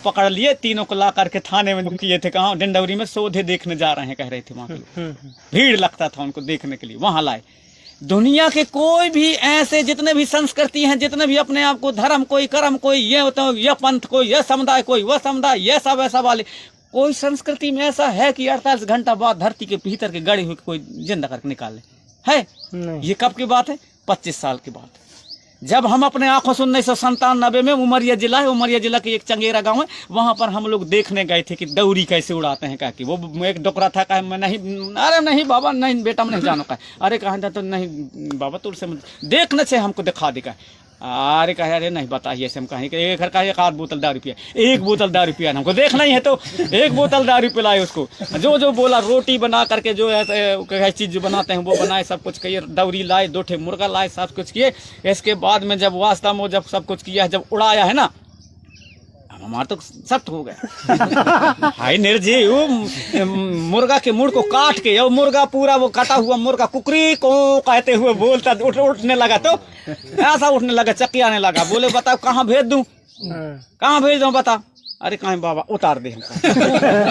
पकड़ लिए, तीनों को ला करके थाने में किए थे, कहाँ डिंडौरी में, सोधे देखने जा रहे हैं कह रहे थे वहाँ के लोग। भीड़ लगता था उनको देखने के लिए, वहाँ लाए। दुनिया के कोई भी ऐसे जितने भी संस्कृति हैं, जितने भी अपने आप को धर्म, कोई कर्म, कोई ये होता है, यह पंथ, कोई यह समुदाय, कोई वह समुदाय, यह सब ऐसा वाले, कोई संस्कृति में ऐसा है कि 48 घंटा बाद धरती के भीतर के गड़े हुए कोई जिंदा करके निकाले है? ये कब की बात है? 25 साल की बात है। जब हम अपने आंखों से 1997 में उमरिया जिला के एक चंगेरा गांव है, वहां पर हम लोग देखने गए थे कि दौरी कैसे उड़ाते हैं। कहा कि वो एक डोकरा था, कहा मैं नहीं, अरे नहीं बाबा, नहीं बेटा मैं नहीं जानो। कहा अरे कहा तो नहीं बाबा, तुरसे देखने से हमको दिखा देगा। अरे कहे अरे नहीं बताइए ऐसे। हम कहें कि एक घर का एक आध बोतल दारू पिया, एक बोतल दारू पिया, हमको देखना ही है तो एक बोतल दारू पिलाए उसको। जो बोला, रोटी बना करके जो है चीज़ जो बनाते हैं वो बनाए, सब कुछ किए, दौरी लाए, 2 ठे मुर्गा लाए, सब कुछ किए। इसके बाद में जब वास्ता में जब सब कुछ किया है, जब उड़ाया है ना, हमारा तो सख्त हो गया। हाय निर्जीव मुर्गा के मुड़ को काट के, वो मुर्गा पूरा वो कटा हुआ मुर्गा कुकरी को कहते हुए बोलता, उठने लगा, तो ऐसा उठने लगा, चक्की आने लगा। बोले बताओ कहाँ भेज दूं, कहाँ भेज दूं बता। अरे कहीं बाबा उतार दे हमको।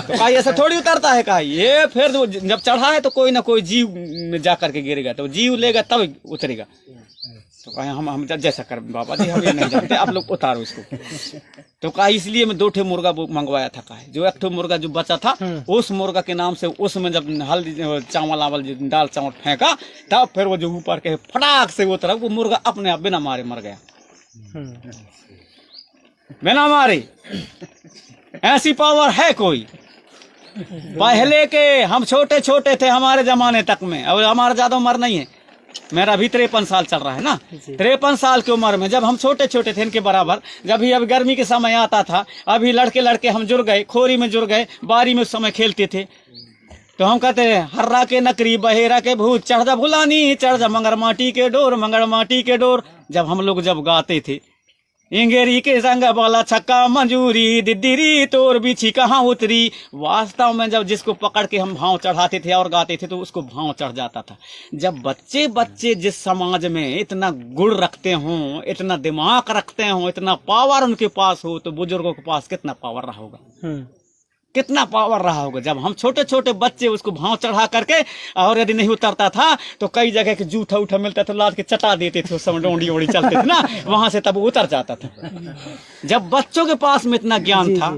तो कहा ऐसा थोड़ी उतारता है। कहा ये फिर जब चढ़ा है तो कोई ना कोई जीव में जा करके गिरेगा, तो जीव लेगा तब उतरेगा। तो कहा हम जैसा कर बाबा जी, हम ये नहीं जानते, आप लोग उतारो इसको। तो कहा इसलिए मैं 2 ठे मुर्गा मंगवाया था। कहा जो 1 ठे मुर्गा जो बचा था, उस मुर्गा के नाम से उसमें जब हल्दी चावल आवल दाल चावल फेंका, तब फिर वो जो ऊपर के फटाक से वो तरफ वो मुर्गा अपने आप बिना मारे मर गया, बिना मारे। ऐसी पावर है कोई? पहले के हम छोटे छोटे थे हमारे जमाने तक में, और हमारा ज्यादा उम्र नहीं है, मेरा भी 53 साल चल रहा है ना। 53 साल की उम्र में जब हम छोटे छोटे थे इनके बराबर, जब भी अब गर्मी के समय आता था, अभी लड़के हम जुड़ गए, खोरी में जुड़ गए, बारी में उस समय खेलते थे, तो हम कहते हैं हर्रा के नकरी बहेरा के भूत, चढ़ जा भुलानी, चढ़ जा मंगर माटी के डोर, मंगर माटी के डोर। जब हम लोग जब गाते थे, इंगेरी के संग बोला छक्का मंजूरी, दिद्दीरी तोर बिछी कहाँ उतरी। वास्तव में जब जिसको पकड़ के हम भाव चढ़ाते थे और गाते थे तो उसको भाव चढ़ जाता था। जब बच्चे जिस समाज में इतना गुण रखते हों, इतना दिमाग रखते हों, इतना पावर उनके पास हो, तो बुजुर्गों के पास कितना पावर रहा होगा, कितना पावर रहा होगा। जब हम छोटे छोटे बच्चे उसको भाव चढ़ा करके, और यदि नहीं उतरता था तो कई जगह के जूठा उठा मिलता था, लाद के चटा देते थे, उस समय डोंडी ओड़ी चलते थे ना, वहां से तब उतर जाता था। जब बच्चों के पास में इतना ज्ञान था,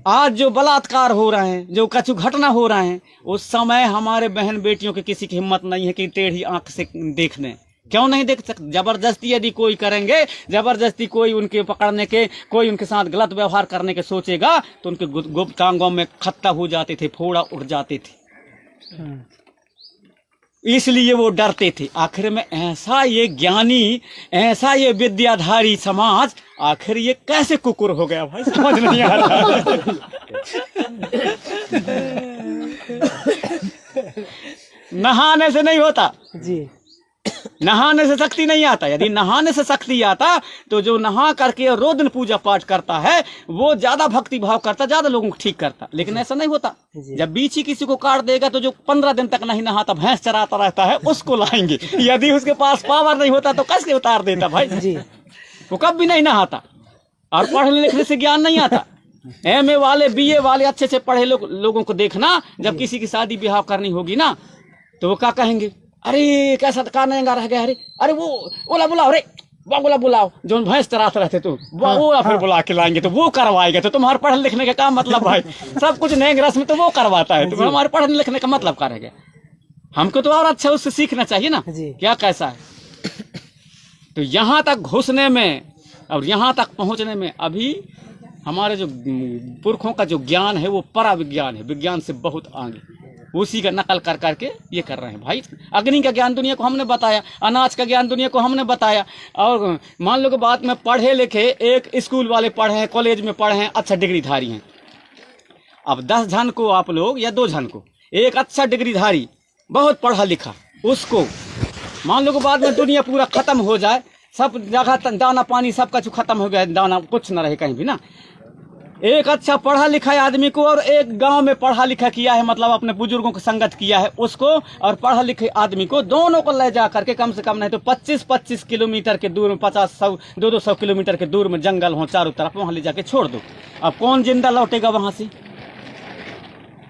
आज जो बलात्कार हो रहे हैं, जो कछु घटना हो रहे हैं, उस समय हमारे बहन बेटियों की किसी की हिम्मत नहीं है कि टेढ़ी आंख से देखने। क्यों नहीं देख सकते? जबरदस्ती यदि कोई करेंगे, जबरदस्ती कोई उनके पकड़ने के, कोई उनके साथ गलत व्यवहार करने के सोचेगा, तो उनके गुप्तांगों में खत्ता हो जाते थे, फोड़ा उठ जाते थे, इसलिए वो डरते थे। आखिर में ऐसा ये ज्ञानी, ऐसा ये विद्याधारी समाज, आखिर ये कैसे कुकुर हो गया भाई, समझ नहीं आ रहा। नहाने से नहीं होता जी, नहाने से शक्ति नहीं आता। यदि नहाने से शक्ति आता तो जो नहा करके रोज दिन पूजा पाठ करता है वो ज्यादा भक्ति भाव करता, ज्यादा लोगों को ठीक करता। लेकिन ऐसा नहीं होता। जब बीची किसी को काट देगा तो जो 15 दिन तक नहीं नहाता, भैंस चराता रहता है, उसको लाएंगे। यदि उसके पास पावर नहीं होता तो कैसे उतार देता भाई जी? वो कब भी नहीं नहाता। और पढ़ने लिखने से ज्ञान नहीं आता। MA वाले, BA वाले अच्छे से पढ़े लोगों को देखना, जब किसी की शादी ब्याह करनी होगी ना, तो वो क्या कहेंगे, अरे कैसा करनेगा रह गया, अरे वो ओला बुलाओ, रे वागुला बुलाओ, जो भैंस चराते रहते तो वो फिर बुला के लाएंगे, तो वो करवाएगा। तो तुम्हारे पढ़ने लिखने का क्या मतलब भाई? सब कुछ नए रस में तो वो करवाता है, तो हमारे पढ़ने लिखने का मतलब क्या रह गया? हमको तो और अच्छा उससे सीखना चाहिए ना, क्या कैसा है। तो यहाँ तक घुसने में और यहाँ तक पहुँचने में अभी हमारे जो पुरखों का जो ज्ञान है वो परा विज्ञान है, विज्ञान से बहुत आगे, उसी का नकल कर करके ये कर रहे हैं भाई। अग्नि का ज्ञान दुनिया को हमने बताया, अनाज का ज्ञान दुनिया को हमने बताया, और मान लो कि बात में पढ़े लिखे, एक स्कूल वाले पढ़े हैं, कॉलेज में पढ़े हैं, अच्छा डिग्रीधारी हैं। अब 10 जन को आप लोग या 2 जन को, एक अच्छा डिग्रीधारी बहुत पढ़ा लिखा, उसको मान लो कि बाद में दुनिया पूरा खत्म हो जाए, सब जगह दाना पानी सब कुछ खत्म हो गया, दाना कुछ न रहे कहीं भी ना, एक अच्छा पढ़ा लिखा आदमी को और एक गांव में पढ़ा लिखा किया है, मतलब अपने बुजुर्गों की संगत किया है उसको, और पढ़ा लिखे आदमी को, दोनों को ले जा करके कम से कम नहीं तो 25-25 किलोमीटर के दूर में, 50-100 200 किलोमीटर के दूर में जंगल हो चारों तरफ, वहां ले जाके छोड़ दो। अब कौन जिंदा लौटेगा वहां से?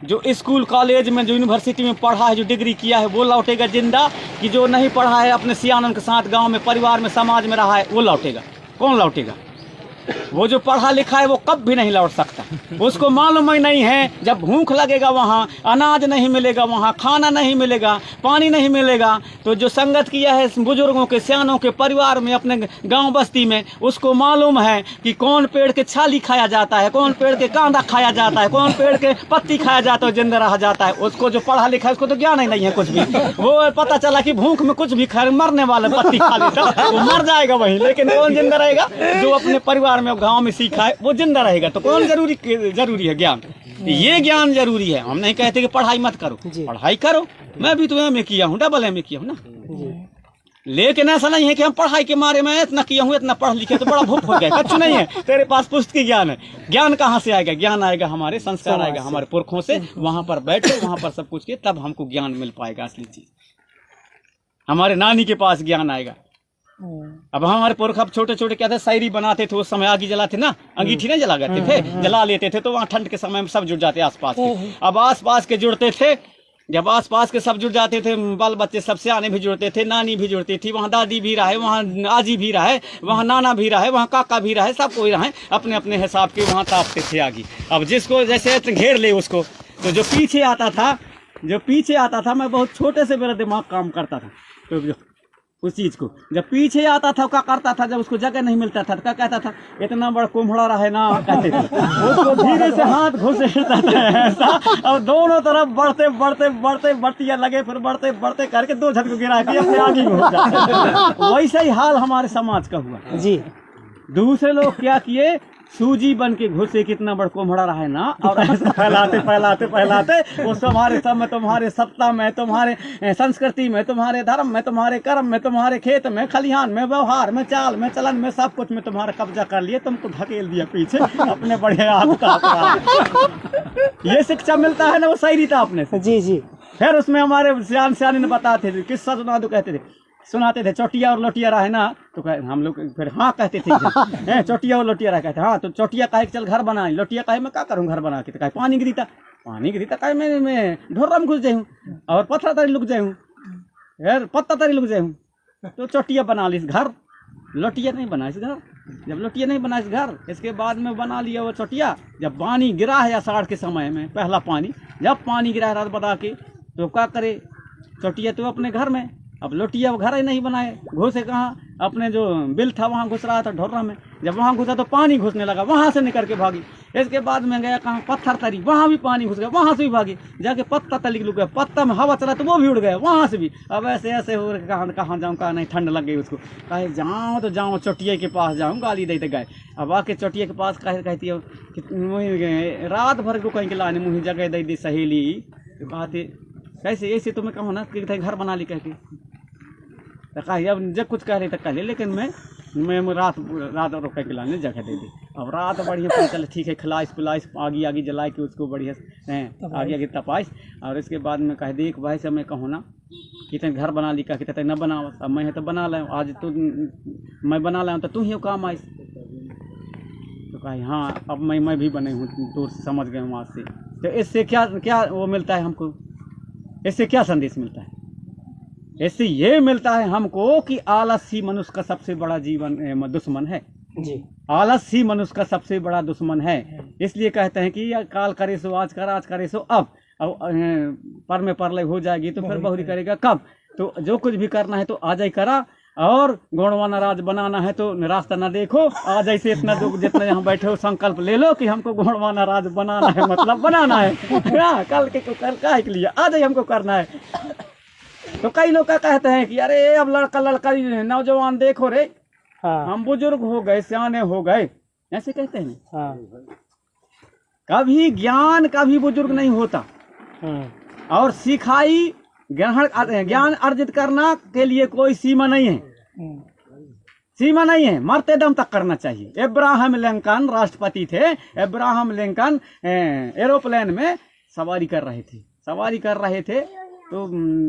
जो स्कूल कॉलेज में, जो यूनिवर्सिटी में पढ़ा है, जो डिग्री किया है, वो लौटेगा जिंदा, कि जो नहीं पढ़ा है, अपने सियानन के साथ गाँव में, परिवार में, समाज में रहा है, वो लौटेगा? कौन लौटेगा? वो जो पढ़ा लिखा है वो कब भी नहीं लौट सकता। उसको मालूम ही नहीं है, जब भूख लगेगा वहाँ, अनाज नहीं मिलेगा, वहाँ खाना नहीं मिलेगा, पानी नहीं मिलेगा, तो जो संगत किया है बुजुर्गों के, सियानों के, परिवार में, अपने गांव बस्ती में, उसको मालूम है कि कौन पेड़ के छाली खाया जाता है, कौन पेड़ के कांदा खाया जाता है, कौन पेड़ के पत्ती खाया जाता है, जिंदा रहा जाता है। उसको जो पढ़ा लिखा है उसको तो ज्ञान ही नहीं है कुछ भी। वो पता चला कि भूख में कुछ भी खा, मरने वाला पत्ती खा लेता, वो मर जाएगा वहीं, लेकिन कौन जिंदा रहेगा? जो अपने परिवार में, गांव में सीखा है वो जिंदा रहेगा। तो कौन जरूरी है? ज्ञान। ये ज्ञान जरूरी है। हम नहीं कहते कि पढ़ाई मत करो, पढ़ाई करो, मैं भी तो एमए किया हूँ, डबल एमए किया हूँ ना, लेकिन ऐसा नहीं है कि हम पढ़ाई के मारे में इतना किया हूँ, इतना पढ़ लिखे तो बड़ा भूख हो गया। कुछ नहीं है, तेरे पास पुस्तकीय ज्ञान है। ज्ञान कहाँ से आएगा? ज्ञान आएगा हमारे संस्कार, आएगा हमारे पुरखों से। वहां पर बैठो, वहां पर सब कुछ किए, तब हमको ज्ञान मिल पाएगा। असली चीज हमारे नानी के पास ज्ञान आएगा। अब हमारे पुरख अब छोटे छोटे क्या थे, शायरी बनाते थे, उस समय आग जलाते ना, अंगीठी नहीं जला करते थे, जला लेते थे, तो वहाँ ठंड के समय में सब जुड़ जाते आसपास के। अब आसपास के जुड़ते थे, जब आसपास के सब जुड़ जाते थे, बाल बच्चे सब सियाने भी जुड़ते थे, नानी भी जुड़ती थी, वहाँ दादी भी रहे, वहाँ आजी भी रहे, वहाँ नाना भी रहे, वहाँ काका भी रहे, सब कोई रहे, अपने अपने हिसाब के वहाँ तापते थे आगे। अब जिसको जैसे घेर ले उसको, तो जो पीछे आता था, मैं बहुत छोटे से मेरा दिमाग काम करता था, तो उस चीज को जब पीछे आता था क्या करता था, जब उसको जगह नहीं मिलता था तो क्या कहता था, इतना बड़ा कुम्हड़ा रहे ना, कहते थे। उसको धीरे से हाथ घुसेड़ता था ऐसा, और दोनों तरफ बढ़ते बढ़तिया लगे, फिर बढ़ते करके 2 झटके गिरा के अपने आगे में हो जाते। वैसा ही हाल हमारे समाज का हुआ जी। दूसरे लोग क्या किए, सूजी बन के घुसे, कितना बड़ कोमड़ा रहा है ना, और ऐसा फैलाते वो तुम्हारे सब में, तुम्हारे सत्ता में, तुम्हारे संस्कृति में, तुम्हारे धर्म में, तुम्हारे कर्म में, तुम्हारे खेत में, खलिहान में, व्यवहार में, चाल में, चलन में, सब कुछ में तुम्हारा कब्जा कर लिए, तुमको धकेल दिया पीछे अपने बड़े ये शिक्षा मिलता है ना, वो शायरी था अपने से। जी। फिर उसमें हमारे सियाने ने बताते थे, किस्सा सुनाते थे, चोटिया और लोटिया रहा है ना, तो हम लोग फिर हाँ कहते थे, चोटिया और लोटिया रहा, कहते हाँ, तो चोटिया कहे चल घर बना, लोटिया कहे मैं क्या करूँ घर बना के, तो कहे पानी गिरीता कहे मैं ढोरा में घुस जाऊँ और पत्थर तरी लुक जाऊँ, यार पत्ता तरी लुक जाऊँ, तो चोटिया बना ली घर, लोटिया नहीं बना इस घर। जब लोटिया नहीं बना इस घर, इसके बाद में बना लिया वो चोटिया। जब पानी गिरा है आषाढ़ के समय में, पहला पानी जब पानी गिरा है रात बता के, तो क्या करे चोटिया तो अपने घर में, अब लोटिया घर ही नहीं बनाए, घुसे कहाँ, अपने जो बिल था वहाँ घुस रहा था ढोरा में। जब वहाँ घुसा तो पानी घुसने लगा, वहाँ से निकल के भागी। इसके बाद में गया कहाँ, पत्थर तरी, वहाँ भी पानी घुस गया, वहाँ से भी भागी, जाके पत्ता तली लुक गया, पत्ता में हवा चला तो वो भी उड़ गया, वहाँ से भी। अब ऐसे हो रहे, कहाँ जाऊँ, कहाँ नहीं, ठंड लग गई उसको, कहे जाऊँ तो जाऊँ चोटिया के पास जाऊँ, गाली देते गए। अब आके चोटिया के पास कहती है कि रात भर को कहीं के लाने मुँह जगह दे दी सहेली, तो कहते कैसे ऐसे तो मैं कहूँ ना कि घर बना ली, कह के तो कही अब जब कुछ कह रही तो कह ले, लेकिन मैं रात रोक के लाने जगह दे दी। अब रात बढ़िया चले, ठीक है, खिलाइश पिलाइश आगी जलाए के उसको बढ़िया आगे तपाइश, और इसके बाद में कह देख भाई से मैं कहूँ ना कि तेरे घर बना ली, कहते तक न बनाओ, अब मैं तो बना लाऊँ, आज तू मैं बना लाऊँ तो तू ही काम आइस, तो कही हाँ अब मैं भी बने हूँ, दूर से समझ गए हूँ आज से। तो इससे क्या वो मिलता है हमको, इससे क्या संदेश मिलता है? इससे ये मिलता है हमको कि आलसी मनुष्य का सबसे बड़ा दुश्मन है जी। आलसी मनुष्य का सबसे बड़ा दुश्मन है। इसलिए कहते हैं कि काल करे सो आज कर, आज करे सो अब पर में परलय हो जाएगी तो फिर बहुरी करेगा कब। तो जो कुछ भी करना है तो आज ही करा, और गुणवाना राज बनाना है तो रास्ता न देखो। आज ऐसे इतना जो जितना यहाँ बैठे हो संकल्प ले लो कि हमको गुणवाना राज बनाना है, मतलब बनाना है कल के लिए आज ही हमको करना है। तो कई लोग क्या कहते हैं कि अरे अब लड़का नौजवान देखो रे, हम बुजुर्ग हो गए, सियाने हो गए, ऐसे कहते हैं। कभी ज्ञान कभी बुजुर्ग नहीं होता, और सिखाई ज्ञान अर्जित करना के लिए कोई सीमा नहीं है। सीमा नहीं है, मरते दम तक करना चाहिए। अब्राहम लिंकन राष्ट्रपति थे। अब्राहम लिंकन एरोप्लेन में सवारी कर रहे थे तो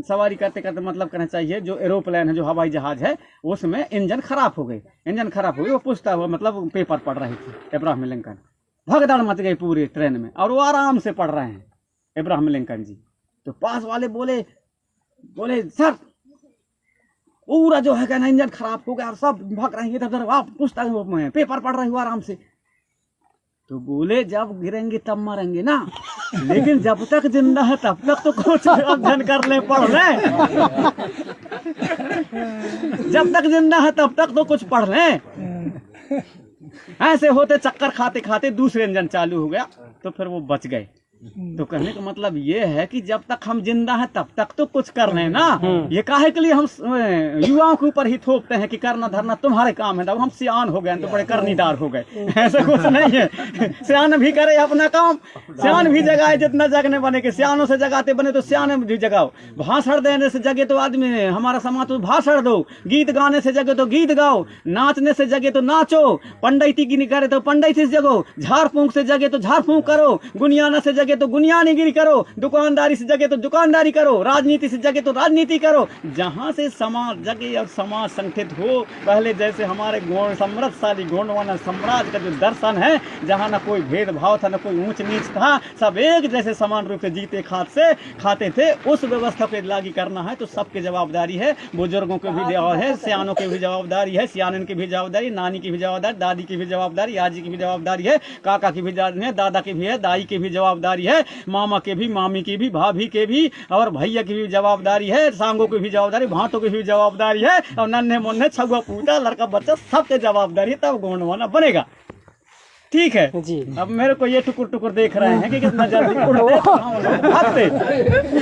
सवारी करते करते मतलब कहना चाहिए जो एरोप्लेन है, जो हवाई जहाज है, उसमें इंजन खराब हो गई। वो पूछता हुआ मतलब पेपर पढ़ रहे थे अब्राहम लिंकन। भगदड़ मच गई पूरे ट्रेन में और वो आराम से पढ़ रहे हैं अब्राहम लिंकन जी। तो पास वाले बोले सर पूरा जो है कहना इंजन खराब हो गया और सब भाग रहे हैं इधर उधर, आप पूछता है पेपर पढ़ रहे हो आराम से। तो बोले जब गिरेंगे तब मरेंगे ना, लेकिन जब तक जिंदा है तब तक तो कुछ अध्ययन कर ले, पढ़ ले। जब तक जिंदा है तब तक तो कुछ पढ़ ले। ऐसे होते चक्कर खाते खाते दूसरे इंजन चालू हो गया तो फिर वो बच गए। तो कहने का मतलब ये है कि जब तक हम जिंदा हैं तब तक तो कुछ कर रहे हैं ना। ये काहे के लिए हम युवाओं के ऊपर ही थोपते हैं कि करना धरना तुम्हारे काम है, तब हम सियान हो गए तो बड़े करनीदार हो गए। ऐसा कुछ नहीं है, सियान भी करे अपना काम, सियान भी जगाए जितना जगने बने के। सियानों से जगाते बने तो सियान भी जगाओ। भाषण देने से जगे तो आदमी हमारा समाज तो भाषण दो, गीत गाने से जगे तो गीत गाओ, नाचने से जगे तो नाचो, पंडिती की नहीं करे तो पंडिती से जगो, झाड़ फूंक से जगे तो झाड़ फूंक करो, गुनियाना से जगे तो गुनियानीगिरी करो, दुकानदारी से जगे तो दुकानदारी करो, राजनीति से जगे तो राजनीति करो। जहां से समाज जगे और समाज संगठित हो, पहले जैसे हमारे गौड़ समृद्धशाली गोंडवाना साम्राज्य का जो दर्शन है, जहां ना कोई भेदभाव था, ना कोई ऊंच नीच था, सब एक जैसे समान रूप से जीते खाते थे, उस व्यवस्था को लागू करना है तो सबकी जवाबदारी है। बुजुर्गों की भी जवाबदारी है, सियानों की भी जवाबदारी है, सियानन की भी जवाबदारी, नानी की भी जवाबदारी, दादी की भी जवाबदारी, आजी की भी जवाबदारी है, काका की भी जवाबदारी है, दादा की भी है, दाई की भी जवाबदारी है, मामा के भी, मामी की भी, भाभी के भी और भैया की भी जवाबदारी है, सांगों की भी जवाबदारी, भाटों की भी जवाबदारी है, और नन्हे मुन्ने छुआ पूता लड़का बच्चा सबके जवाबदारी है, तब गोंडवाना बनेगा। ठीक है जी। अब मेरे को ये टुकुर टुकुर देख रहे हैं कि कितना जल्दी उड़ते भागते।